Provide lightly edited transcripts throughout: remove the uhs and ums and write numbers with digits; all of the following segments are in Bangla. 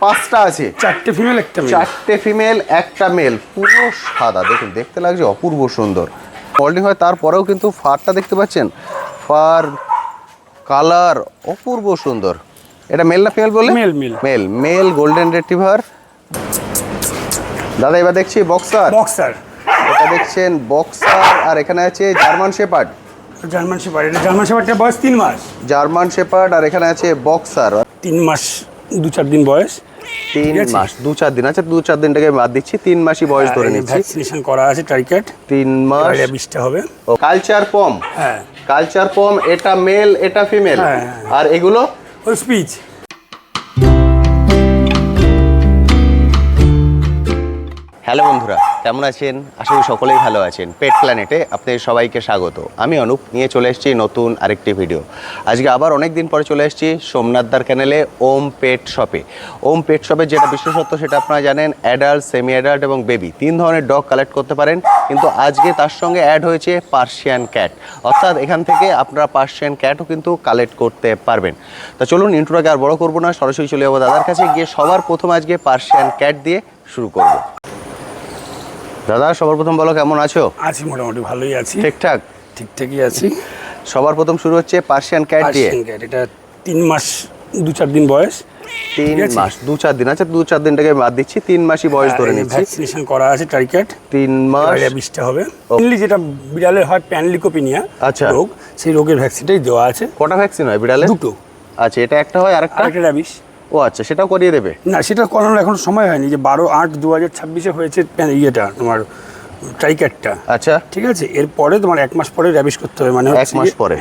5টা আছে, 4টে ফিমেল একটা মেল। 4টে ফিমেল একটা মেল, পুরো সাদা, দেখুন দেখতে লাগছে অপূর্ব সুন্দর। ফল্ডিং হয় তারপরেও কিন্তু ফারটা দেখতে পাচ্ছেন, ফার কালার অপূর্ব সুন্দর। এটা মেল না ফিমেল বলে? Male male male, male golden retriever. দাদা এবার দেখছি বক্সার। বক্সার, এটা দেখছেন বক্সার, আর এখানে আছে জার্মান শেপার্ড। German shepherd. এটা জার্মান শেপার্ডের বয়স 3 মাস। জার্মান শেপার্ড, আর এখানে আছে বক্সার। 3 মাস 2-4 দিন বয়স। 3 মাস 2-4 দিন, আচ্ছা 2-4 দিনটাকে বাদ দিচ্ছি, 3 মাসই বয়স ধরে নিচ্ছি। ভ্যাকসিনেশন করা আছে ট্রাইক্যাট। 3 মাস। বিষটা হবে কালচার পম। হ্যাঁ, কালচার পম, এটা মেল এটা ফিমেল। আর এগুলো ওই স্পিচ। হ্যালো বন্ধুরা, কেমন আছেন? আশা করি সকলেই ভালো আছেন। পেট প্ল্যানেটে আপনাদের সবাইকে স্বাগত। আমি অনুপ, নিয়ে চলে এসেছি নতুন আরেকটি ভিডিও। আজকে আবার অনেক দিন পরে চলে এসেছি সোমনাথদার চ্যানেলে ওম পেট শপে। ওম পেট শপের যেটা বিশেষত্ব সেটা আপনারা জানেন, অ্যাডাল্ট, সেমি অ্যাডাল্ট এবং বেবি 3 ধরনের ডগ কালেক্ট করতে পারেন। কিন্তু আজকে তার সঙ্গে অ্যাড হয়েছে পার্সিয়ান ক্যাট, অর্থাৎ এখান থেকে আপনারা পার্সিয়ান ক্যাটও কিন্তু কালেক্ট করতে পারবেন। তা চলুন ইন্ট্রোটাকে আর বড় করবো না, সরাসরি চলে যাবো দাদার কাছে, গিয়ে সবার প্রথম আজকে পার্সিয়ান ক্যাট দিয়ে শুরু করবো। দাদা সবার প্রথম বলো, কেমন আছো? আছি, মোটামুটি ভালোই আছি। ঠিকঠাক? ঠিকঠাকই আছি। সবার প্রথম শুরু হচ্ছে পার্সিয়ান ক্যাট দিয়ে। এটা 3 মাস 2-4 দিন বয়স। 3 মাস 2-4 দিন, আচ্ছা 2-4 দিনটাকে বাদ দিচ্ছি, 3 মাসই বয়স ধরে নিচ্ছি। ভ্যাকসিনেশন করা আছে ট্রাইক্যাট। 3 মাস। বিষটা হবে মেনলি যেটা বিড়ালের হয় প্যানলিকোপিনিয়া আচ্ছা রোগ, সেই রোগের ভ্যাকসিনটাই দেওয়া আছে। কটা ভ্যাকসিন হয় বিড়ালে? 2টো। আচ্ছা, এটা একটা হয়, আরেকটা র্যাবিস। ও আচ্ছা, সেটাও করিয়ে দেবে? না, সেটা করানোর এখন সময় হয়নি। যে 12/8/2026 হয়েছে ইয়েটা তোমার ট্রাইক্যাটটা। আচ্ছা ঠিক আছে, এরপরে তোমার 1 মাস পরে র্যাবিস করতে হবে, মানে 1 মাস পরে।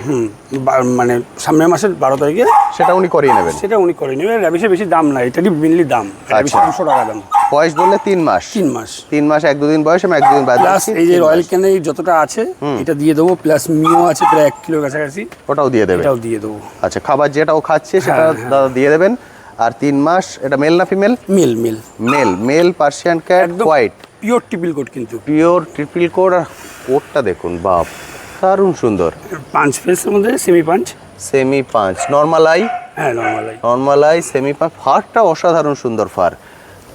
মানে সামনের মাসের 12 তারিখে সেটা উনি করিয়ে নেবেন? সেটা উনি করে নেবেন। র্যাবিসের বেশি দাম না, এটারই মেনলি দাম। র্যাবিসের 200 টাকা দাম। বয়স বললে 3 মাস। 3 মাস 3 মাস 1-2 দিন বয়স, আমি 1-2 দিন বাদ প্লাস দিচ্ছি। এই যে রয়্যাল ক্যানেল যতটা আছে এটা দিয়ে দেবো, প্লাস মিও আছে প্রায় 1 কিলোর কাছাকাছি, ওটাও দিয়ে দেবে? এটাও দিয়ে দেবো। আচ্ছা, খাবার যেটা ও খাচ্ছে সেটা দাদা দিয়ে দেবেন। আর 3 মাস, এটা মেল না female? Male male male, male Persian cat, white, pure triple coat, কিন্তু পিওর ট্রিপল কোট। আর কোটটা দেখুন, বাপ দারুণ সুন্দর। পাঁচ ফেসের মধ্যে সেমি পাঁচ। সেমি পাঁচ, নর্মাল আই? হ্যাঁ, normal I. Normal I, semi পাঁচ। ফারটা অসাধারণ সুন্দর ফার,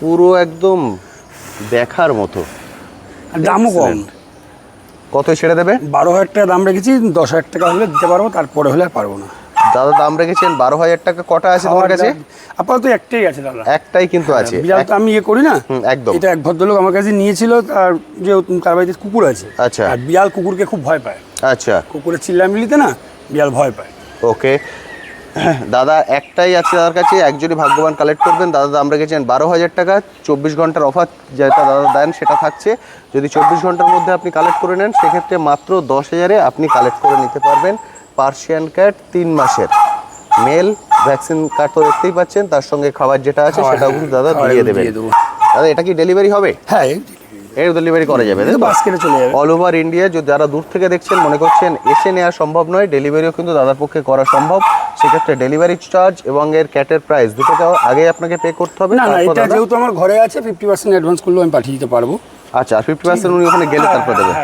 পুরো একদম দেখার মতো। দামও কম। কত ছেড়ে দেবে? 12,000 টাকা দাম রেখেছি, 10,000 টাকা হলে দিতে পারবো, তারপরে হলে আর পারবো না। দাদা দাম রেখেছেন 12,000 টাকা। কটা আছে তোমার কাছে? আপাতত একটাই আছে দাদা। একটাই কিন্তু আছে? বিড়াল তো আমি করি না। একদম। এটা এক ভদ্রলোক আমার কাছে নিয়েছিল, তার যে তার বাড়িতে কুকুর আছে। আচ্ছা। আর বিড়াল কুকুরকে খুব ভয় পায়। আচ্ছা। কুকুরের চিল্লামিলিতে না বিড়াল ভয় পায়। ওকে দাদা, একটাই আছে দাদার কাছে, একজনই ভাগ্যবান কালেক্ট করবেন। দাদা দাম রেখেছেন 12,000 টাকা। 24 ঘন্টার অফার যেটা দাদা দেন সেটা থাকছে। যদি 24 ঘন্টার মধ্যে আপনি কালেক্ট করে নেন, সেক্ষেত্রে মাত্র 10,000-এ আপনি কালেক্ট করে নিতে পারবেন পার্সিয়ান ক্যাট 3 মাসের মেল। ভ্যাকসিন কার্ড তো দেখতেই পাচ্ছেন, তার সঙ্গে খাবার যেটা আছে সেটাও কিন্তু দাদা দিয়ে দেবেন। দাদা এটা কি ডেলিভারি হবে? হ্যাঁ, এর ডেলিভারি করা যাবে? বাস্কেটে চলে যাবে। All over India. যদি যারা দূর থেকে দেখছেন, মনে করছেন এসে নেওয়া সম্ভব নয়, ডেলিভারিও কিন্তু দাদার পক্ষে করা সম্ভব। সেক্ষেত্রে ডেলিভারি চার্জ এবং এর ক্যাটের প্রাইস দুটোটাও আগে আপনাকে পে করতে হবে। না না, এটা যেহেতু আমার ঘরে আছে, 50% অ্যাডভান্স করলেও আমি পাঠিয়ে দিতে পারবো। আচ্ছা, আর 50% উনি ওখানে গেলে তারপরে দেবে?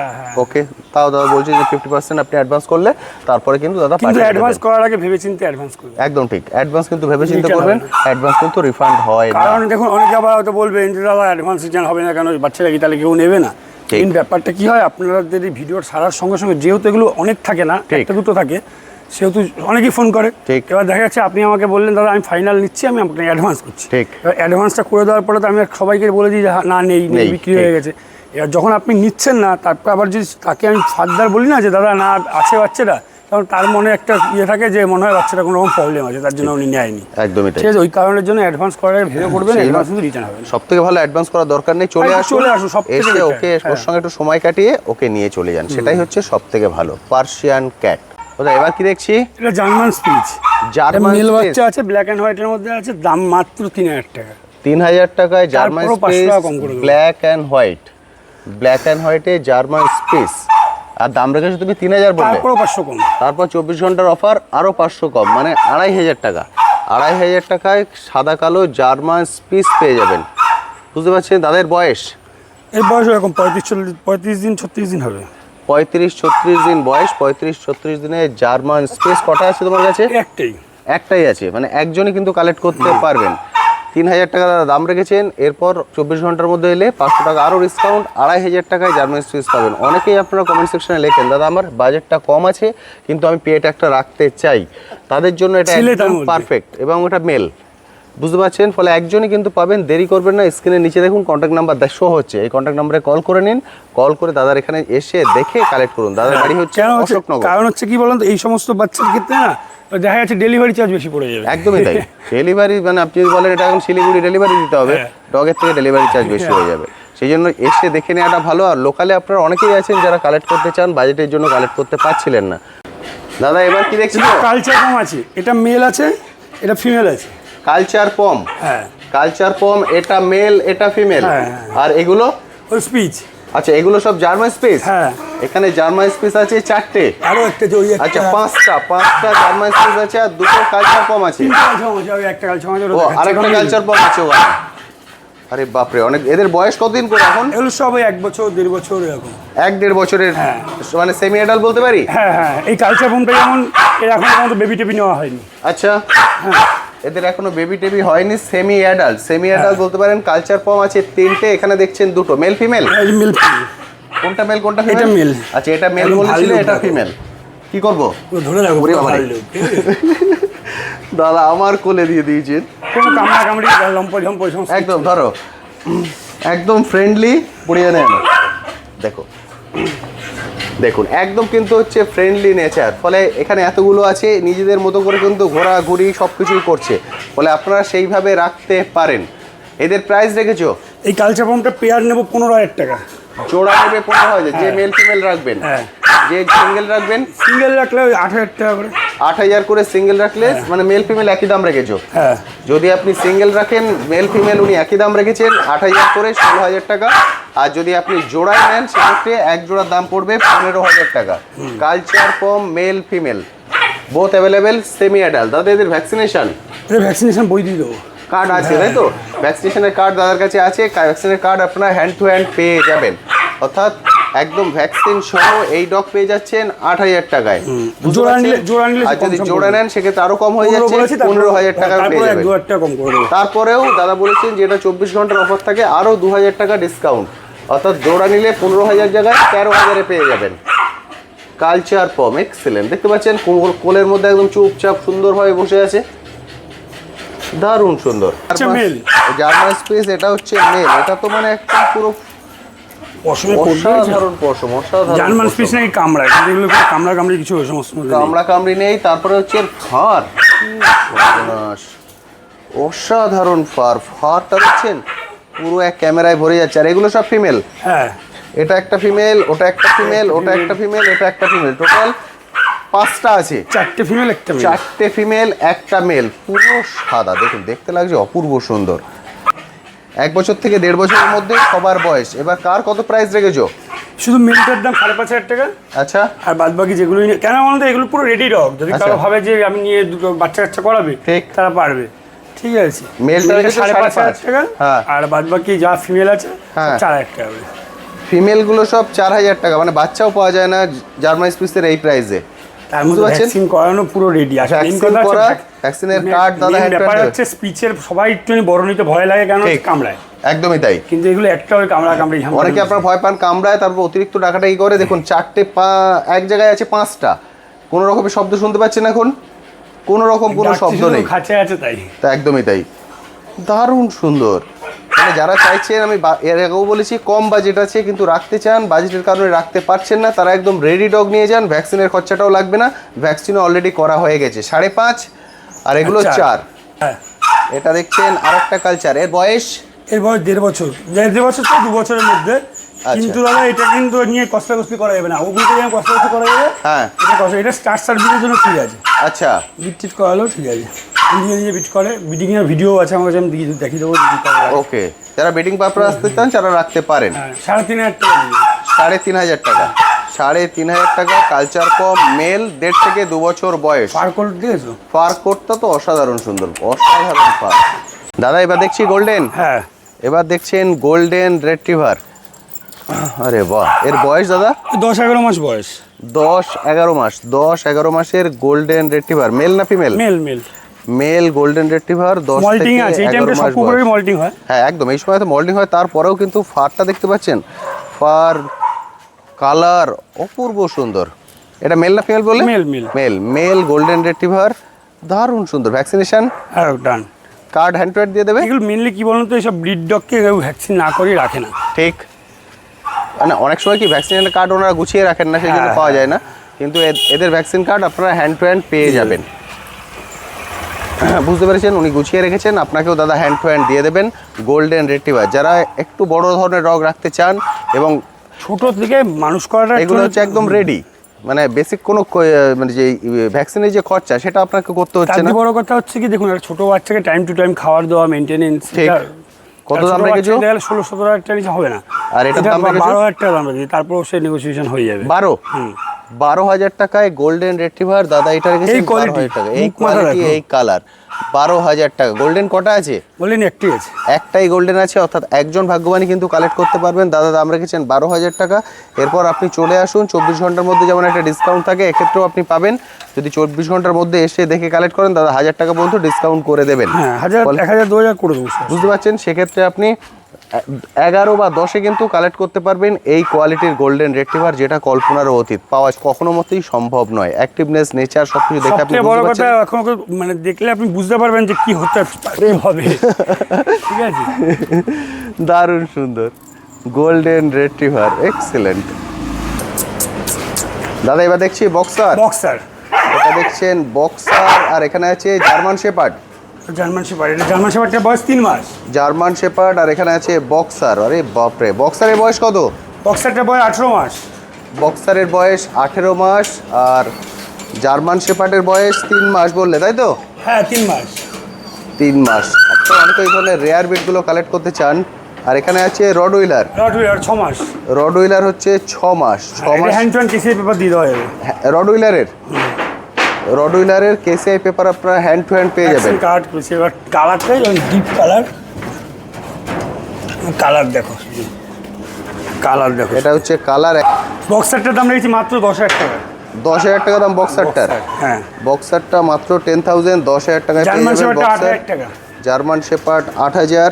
ওকে, তাও দাদা বলছে যে 50% আপনি অ্যাডভান্স করলে তারপরে কিন্তু দাদা কিন্তু অ্যাডভান্স করার আগে ভেবেচিন্তে অ্যাডভান্স করবেন। একদম ঠিক, অ্যাডভান্স কিন্তু ভেবেচিন্তে করবেন। অ্যাডভান্স কিন্তু রিফান্ড হয় না। কারণ দেখুন, অনেকে আবার হয়তো বলবেন যে দাদা অ্যাডভান্স রিটার্ন হবে না কেন, বাচ্চারা কি তাহলে কেউ নেবে না? এই ব্যাপারটা কি হয়, আপনাদের এই ভিডিওর সারার সঙ্গে সঙ্গে যেহেতু এগুলো অনেক থাকে না, একটা দুটো থাকে, সেহেতু অনেকেই ফোন করে। এবার দেখা যাচ্ছে আপনি আমাকে বললেন দাদা আমি ফাইনাল নিচ্ছি, আমি আপনাকে অ্যাডভান্স করছি। ঠিক, এবার অ্যাডভান্সটা করে দেওয়ার পরে তো আমি সবাইকে বলে দিই যে না, নেই, বিক্রি হয়ে গেছে। এবার যখন আপনি নিচ্ছেন না, তারপর আবার যদি তাকে আমি ফার্দার বলি না যে দাদা না আছে বাচ্চাটা, তখন তার মনে একটা বাচ্চাটা থাকে যে মনে হয় বাচ্চাটা কোনো রকম প্রবলেম আছে, তার জন্য উনি নেয়নি। একদমই ঠিক আছে। ওই কারণের জন্য অ্যাডভান্স করার ভেবে করবেন, অ্যাডভান্স কিন্তু রিটার্ন হবে। সব থেকে ভালো অ্যাডভান্স করার দরকার নেই, চলে আসো এসে ওকে ওর সঙ্গে একটু সময় কাটিয়ে ওকে নিয়ে চলে যান, সেটাই হচ্ছে সব থেকে ভালো। Persian cat. এবার কি দেখছি? এটা জার্মান স্পিচ। জার্মান মেল বাচ্চা আছে, ব্ল্যাক এন্ড হোয়াইটের মধ্যে আছে, দাম মাত্র 3,000 টাকা। 3,000 টাকায় German spitz, black and white. Black and হোয়াইটে জার্মান স্পিচ। আর দাম রেখেছো তুমি 3,000 বললে, তারপরও 500 কম। তারপর 24 ঘন্টার অফার আরও 500 কম, মানে 2,500 টাকা। 2,500 টাকায় সাদা কালো জার্মান স্পিচ পেয়ে যাবেন। বুঝতে পারছেন? দাদার বয়স? এর বয়স এরকম 35 দিন 36 দিন হবে। 35-36 দিন বয়স। 35-36 দিনে জার্মান স্পিচ। কটা আছে তোমার কাছে? একটাই আছে, মানে একজনই কিন্তু কালেক্ট করতে পারবেন। 3,000 টাকা দাদা দাম রেখেছেন। এরপর 24 ঘন্টার মধ্যে এলে 500 টাকা আরও ডিসকাউন্ট, 2,500 টাকায় জার্মান স্পিচ পাবেন। অনেকেই আপনারা কমেন্ট সেকশনে লেখেন দাদা আমার বাজেটটা কম আছে কিন্তু আমি পেট একটা রাখতে চাই, তাদের জন্য এটা একদম পারফেক্ট। এবং এটা মেল, বুঝতে পারছেন, ফলে একজনই কিন্তু পাবেন। দেরি করবেন না, স্ক্রিনের নিচে দেখুন কন্ট্যাক্ট নাম্বার শো হচ্ছে, এই কন্ট্যাক্ট নাম্বারে কল করে নিন, কল করে দাদার এখানে এসে দেখে কালেক্ট করুন। দাদার বাড়ি হচ্ছে অশোকনগর। কারণ হচ্ছে কি বলুন তো, এই সমস্ত বাচ্চার ক্ষেত্রে না দেখা যাচ্ছে ডেলিভারি চার্জ বেশি পড়ে যাবে। একদমই তাই, ডেলিভারি মানে আপনি যদি বলেন এটা এখন শিলিগুড়ি ডেলিভারি দিতে হবে, ডগের থেকে ডেলিভারি চার্জ বেশি হয়ে যাবে। সেই জন্য এসে দেখে নেওয়াটা ভালো। আর লোকালে আপনারা অনেকেই আছেন যারা কালেক্ট করতে চান, বাজেটের জন্য কালেক্ট করতে পারছিলেন না। দাদা এবার কি দেখছি, কালচার কম আছে, এটা মেল আছে, এটা ফিমেল আছে। কালচার পম, হ্যাঁ কালচার পম, এটা মেল এটা ফিমেল। আর এগুলো ওই স্পিচ। আচ্ছা এগুলো সব জার্মান স্পিচ। হ্যাঁ এখানে জার্মান স্পিচ আছে 4টে, আরো একটা যে ওই আচ্ছা 5টা জার্মান স্পিচ আছে আর 2টো কালচার পম আছে। একটা কালচার আছে, ও আরেকটা কালচার পম আছে ওখানে। আরে বাপরে, অনেক। এদের বয়স কতদিন করে এখন? এগুলো সব 1 বছর 1.5 বছর এরকম। 1-1.5 বছরের, মানে সেমি অ্যাডাল্ট বলতে পারি। হ্যাঁ হ্যাঁ, এই কালচার পমটা যেমন এর এখন পর্যন্ত বেবি টেবি নেওয়া হয়নি। আচ্ছা এদের এখনো বেবি টেবি হয়নি, সেমি অ্যাডাল্ট। সেমি অ্যাডাল্ট বলতে পারেন। কালচার পম আছে 3টে, এখানে দেখছেন 2টো। Male female? মেল। কোনটা মেল কোনটা ফিমেল? এটা মেল। আচ্ছা এটা মেল বলেছিল, এটা ফিমেল। কি করব? ধরে রাখো। দাদা আমার কোলে দিয়ে দিয়েছেন, কোনো কামড়া কামড়ি লম্পট ঝম্পট সমস্ত একদম ধরো, একদম ফ্রেন্ডলি পড়িয়ে নেন। দেখো দেখুন একদম কিন্তু হচ্ছে ফ্রেন্ডলি নেচার, ফলে এখানে এতগুলো আছে নিজেদের মতো করে কিন্তু ঘোরাঘুরি সব কিছুই করছে, ফলে আপনারা সেইভাবে রাখতে পারেন। এদের প্রাইস রেখেছো? এই কালচার পমটা পেয়ার নেব 15,000 টাকা, জোড়া নেবে 15,000। যে মেল ফিমেল রাখবেন, যে সিঙ্গেল রাখবেন, সিঙ্গেল রাখলে 8,000 টাকা করে। 8,000 করে সিঙ্গেল রাখলে, মানে মেল ফিমেল একই দাম রেখেছো। হ্যাঁ যদি আপনি সিঙ্গেল রাখেন, মেল ফিমেল উনি একই দাম রেখেছেন 8,000 করে, 16,000 টাকা। আর যদি আপনি জোড়ায় নেন সেক্ষেত্রে এক জোড়ার দাম পড়বে 15,000 টাকা। Culture pom male female both available, semi adult. দাদা এদের ভ্যাকসিনেশন? ভ্যাকসিনেশন বই দিয়ে দেবো, কার্ড আছে তাই তো? ভ্যাকসিনেশনের কার্ড দাদার কাছে আছে, ভ্যাকসিনের কার্ড আপনারা হ্যান্ড টু হ্যান্ড পেয়ে যাবেন, অর্থাৎ একদম ভ্যাকসিন সহ এই ডগ পেয়ে যাচ্ছেন 8,000 টাকায়। আর যদি জোড়া নেন সেক্ষেত্রে আরো কম হয়ে যাচ্ছে, 15,000 টাকা পেয়ে যাবেন। তারপরেও দাদা বলেছেন যে এটা 24 ঘন্টার অফার থাকে, আরো 2,000 টাকা ডিসকাউন্ট, অর্থাৎ জোড়া নিলে 15,000 জায়গায় 13,000-এ পেয়ে যাবেন। কালচার পম এক্সেলেন্ট, দেখতে পাচ্ছেন কোলের মধ্যে একদম চুপচাপ সুন্দরভাবে বসে আছে, দারুণ সুন্দর। জার্মান স্পেস, এটা হচ্ছে মেল। এটা তো মানে একটা পুরো অসাধারণ পশম, অসাধারণ। জার্মান স্পিচ নাকি কামড়ায়, কিন্তু এগুলো কামড়া কামড়ি কিছু ওই সমস্ত কামড়া কামড়ি নেই। তারপরে হচ্ছে ফার, অসাধারণ ফার। ফারটা দেখছেন পুরো এক ক্যামেরায় ভরে যাচ্ছে। আর এগুলো সব ফিমেল? হ্যাঁ, এটা একটা ফিমেল, ওটা একটা ফিমেল, ওটা একটা ফিমেল, এটা একটা ফিমেল, টোটাল 5টা আছে। 4টে ফিমেল একটা মেল। 4টে ফিমেল একটা মেল, পুরো সাদা, দেখুন দেখতে লাগছে অপূর্ব সুন্দর। 1 বছর থেকে 1.5 বছরের মধ্যে সবার বয়স। এবার কার কত প্রাইস রেখেছো? শুধু মেলটার দাম 5,500 টাকা। আচ্ছা, আর বাদ বাকি যেগুলো কেন বলুন তো, এগুলো পুরো রেডি ডগ। যদি কারো ভাবে যে আমি নিয়ে দুটো বাচ্চা কাচ্চা করাবে, তারা পারবে। ঠিক আছে, মেলটা রেখেছো 5,500 টাকা, আর বাদ বাকি যা ফিমেল আছে 4,000 টাকা। ফিমেল গুলো সব 4,000 টাকা, মানে বাচ্চাও পাওয়া যায় না জার্মান স্পিচের এই প্রাইসে। তার মধ্যে ভ্যাকসিন করানো পুরো রেডি আছে। ভ্যাকসিনের কার্ড দাদা হ্যান্ড ব্যাপার হচ্ছে স্পিচের সবাই একটু বড় নিতে ভয় লাগে, কেন কামড়ায়। একদমই তাই, কিন্তু এগুলো একটা ওই কামড়া কামড়ি, অনেকে আপনারা ভয় পান কামড়ায়, তারপর অতিরিক্ত টাকাটাকি করে। দেখুন 4টে এক জায়গায় আছে 5টা, কোনো রকমের শব্দ শুনতে পাচ্ছেন এখন? কোনো রকম কোনো শব্দ নেই, খাঁচে আছে তাই। তা একদমই তাই, দারুণ সুন্দর। মানে যারা চাইছেন, আমি এর আগেও বলেছি কম বাজেট আছে কিন্তু রাখতে চান, বাজেটের কারণে রাখতে পারছেন না, তারা একদম রেডি ডগ নিয়ে যান। ভ্যাকসিনের খরচাটাও লাগবে না, ভ্যাকসিনও অলরেডি করা হয়ে গেছে। 5.5 আর এগুলো 4। এটা দেখছেন আরেকটা কালচার, এর বয়স? এর বয়স 1.5 বছর, 1.5 বছর তো 2 বছরের মধ্যে। কিন্তু দাদা এটা কিন্তু নিয়ে কষ্টাকষ্টি করা যাবে না, ওগুলোতে যেমন কষ্টাকষ্টি করা যাবে, হ্যাঁ এটা স্টার সার্ভিসের জন্য ঠিক আছে। আচ্ছা, বিট করালেও ঠিক আছে, নিজে নিজে বিট করে। বিডিং এর ভিডিও আছে আমার কাছে, আমি দেখিয়ে দেবো। ওকে, যারা বেডিং পারপাস আসতে চান তারা রাখতে পারেন। 3,500 টাকা। 3,500 টাকা, 3,500 টাকা। কালচার পম মেল, 1.5 থেকে 2 বছর বয়স। ফার কোট দিয়েছো? ফার কোটটা তো অসাধারণ সুন্দর, অসাধারণ ফার। দাদা এবার দেখছি গোল্ডেন। হ্যাঁ, এবার দেখছেন গোল্ডেন রেট্রিভার। আরে বাহ, এর বয়স দাদা? 10-11 মাস বয়স। 10-11 মাস, 10-11 মাসের গোল্ডেন রেট্রিভার। মেল না female? Male. Male. Male golden retriever 10 মল্টিং থেকে আছে, এই 11 টাইমটা সব মাস কুকুরেরই বয়স। মল্টিং হয়। হ্যাঁ একদম, এই সময় তো মল্টিং হয়, তারপরেও কিন্তু ফারটা দেখতে পাচ্ছেন, ফার কালার অপূর্ব সুন্দর। এটা মেল না ফিমেল বলে? Male, male. Male, male golden retriever, দারুণ সুন্দর। ভ্যাকসিনেশন হ্যাঁ, done. Card hand to hand দিয়ে দেবে। এগুলো মেনলি কি বলুন তো, এইসব ব্রিড ডগকে ভ্যাকসিন না করে রাখে না। ঠিক, মানে অনেক সময় কি ভ্যাকসিনের কার্ড ওনারা গুছিয়ে রাখেন না, সেই জন্য হ্যাঁ, পাওয়া যায় না, কিন্তু এদের ভ্যাকসিন কার্ড আপনারা হ্যান্ড টু হ্যান্ড পেয়ে যাবেন। বুঝতে পেরেছেন, উনি গুছিয়ে রেখেছেন, আপনাকেও দাদা হ্যান্ড টু হ্যান্ড দিয়ে দেবেন। গোল্ডেন রিট্রিভার, যারা একটু বড় ধরনের ডগ রাখতে চান এবং ছোট থেকে মানুষ করাটা এগুলো হচ্ছে একদম রেডি, মানে বেসিক কোনো মানে যে ভ্যাকসিনের যে খরচা সেটা আপনাকে করতে হচ্ছে না। তার বড় কথা হচ্ছে কি, দেখুন একটা ছোট বাচ্চাকে টাইম টু টাইম খাবার দেওয়া, মেনটেনেন্স, ঠিক। কত দাম রেখেছো? 16-17 হাজার টাকা নিচে হবে না। আর এটার দাম রেখেছো? 12,000 টাকা দাম রেখেছি, তারপর সে নেগোসিয়েশন হয়ে যাবে। 12,000 টাকায় গোল্ডেন রিট্রিভার দাদা, এটা রেখেছেন এই 12,000 টাকা, এই মুখ মাথা কোয়ালিটি, দেখো। এই কালার, 12,000 টাকা। গোল্ডেন কটা আছে? বলেন একটি আছে, একটাই গোল্ডেন আছে, অর্থাৎ একজন ভাগ্যবানই কিন্তু কালেক্ট করতে পারবেন। দাদা দাম রেখেছেন 12,000 টাকা। এরপর আপনি চলে আসুন, 24 ঘন্টার মধ্যে যেমন একটা ডিসকাউন্ট থাকে, এক্ষেত্রেও আপনি পাবেন। যদি 24 ঘন্টার মধ্যে এসে দেখে কালেক্ট করেন, দাদা 1,000 টাকা পর্যন্ত ডিসকাউন্ট করে দেবেন। হ্যাঁ 1,000, 2,000 করে দেবো। বুঝতে পারছেন, সেক্ষেত্রে আপনি 11 বা 10-এ কিন্তু কালেক্ট করতে পারবেন এই কোয়ালিটির গোল্ডেন রিট্রিভার, যেটা কল্পনারও অতীত, পাওয়া কখনো মতেই সম্ভব নয়। অ্যাক্টিভনেস, নেচার সবকিছু দেখে আপনি সবচেয়ে বড় বুঝতে কথা, পারছেন। এখন ওকে মানে দেখলে আপনি বুঝতে পারবেন যে কি হতে হবে। ঠিক আছে, দারুণ সুন্দর গোল্ডেন রিট্রিভার, এক্সিলেন্ট। দাদা এবার দেখছি বক্সার। বক্সার, এটা দেখছেন বক্সার, আর এখানে আছে জার্মান শেপার্ড। German shepherd. এটা জার্মান শেপার্ডের বয়স 3 মাস। জার্মান শেপার্ড, আর এখানে আছে বক্সার। আরে বাপরে, বক্সারের বয়স কত? বক্সারটার বয়স 18 মাস। বক্সারের বয়স 18 মাস, আর জার্মান শেপার্ডের বয়স 3 মাস বললে, তাই তো? হ্যাঁ 3 মাস। 3 মাস। আপনারা অনেকে এই ধরনের রেয়ার বিটগুলো কালেক্ট করতে চান। আর এখানে আছে রডউইলার। রডউইলার 6 মাস। রডউইলার হচ্ছে 6 মাস। 6 মাস hand to hand KC paper দিয়ে দেওয়া যাবে। রডউইলারের কেসিআই পেপার আপনারা হ্যান্ড টু হ্যান্ড পেয়ে যাবেন। কার্ড এবার কালারটাই ডিপ কালার। কালার দেখো, কালার দেখো। এটা হচ্ছে কালার। বক্সারটার দাম রেখেছি মাত্র 10,000 টাকা। 10,000 টাকা দাম বক্সারটার। হ্যাঁ, বক্সারটা মাত্র 10,000, 10,000 টাকায় পেয়ে জার্মান যাবেন শেপার্ডটা বক্সার। 8,000 টাকা। জার্মান শেপার্ড 8,000,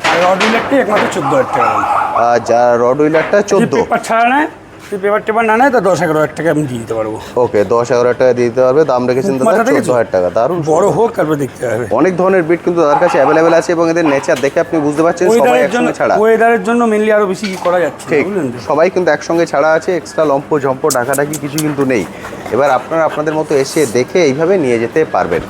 আর রডউইলারটা একমাত্র 14,000 টাকা দাম। আর রডউইলারটা 14। পেপার ছাড়া নেয়, যদি পেপার টেপার না নেয় তো 10-11,000 টাকা আমি দিয়ে দিতে পারবো। ওকে, 10-11 টাকা দিয়ে দিতে পারবে। দাম রেখেছেন দাদা মাথা দেখেছো? 14,000 টাকা। দারুণ বড় হোক তারপর দেখতে হবে। অনেক ধরনের বিট কিন্তু তার কাছে অ্যাভেলেবেল আছে, এবং এদের নেচার দেখে আপনি বুঝতে পারছেন সবাই ওয়েদারের জন্য, একসঙ্গে ছাড়া। ওয়েদারের জন্য মেনলি আরো বেশি কি করা যাচ্ছে না, ঠিক, বুঝলেন তো? সবাই কিন্তু একসঙ্গে ছাড়া আছে, এক্সট্রা লম্প ঝম্প ডাকাডাকি কিছু কিন্তু নেই। এবার আপনারা আপনাদের মতো এসে দেখে এইভাবে নিয়ে যেতে পারবেন।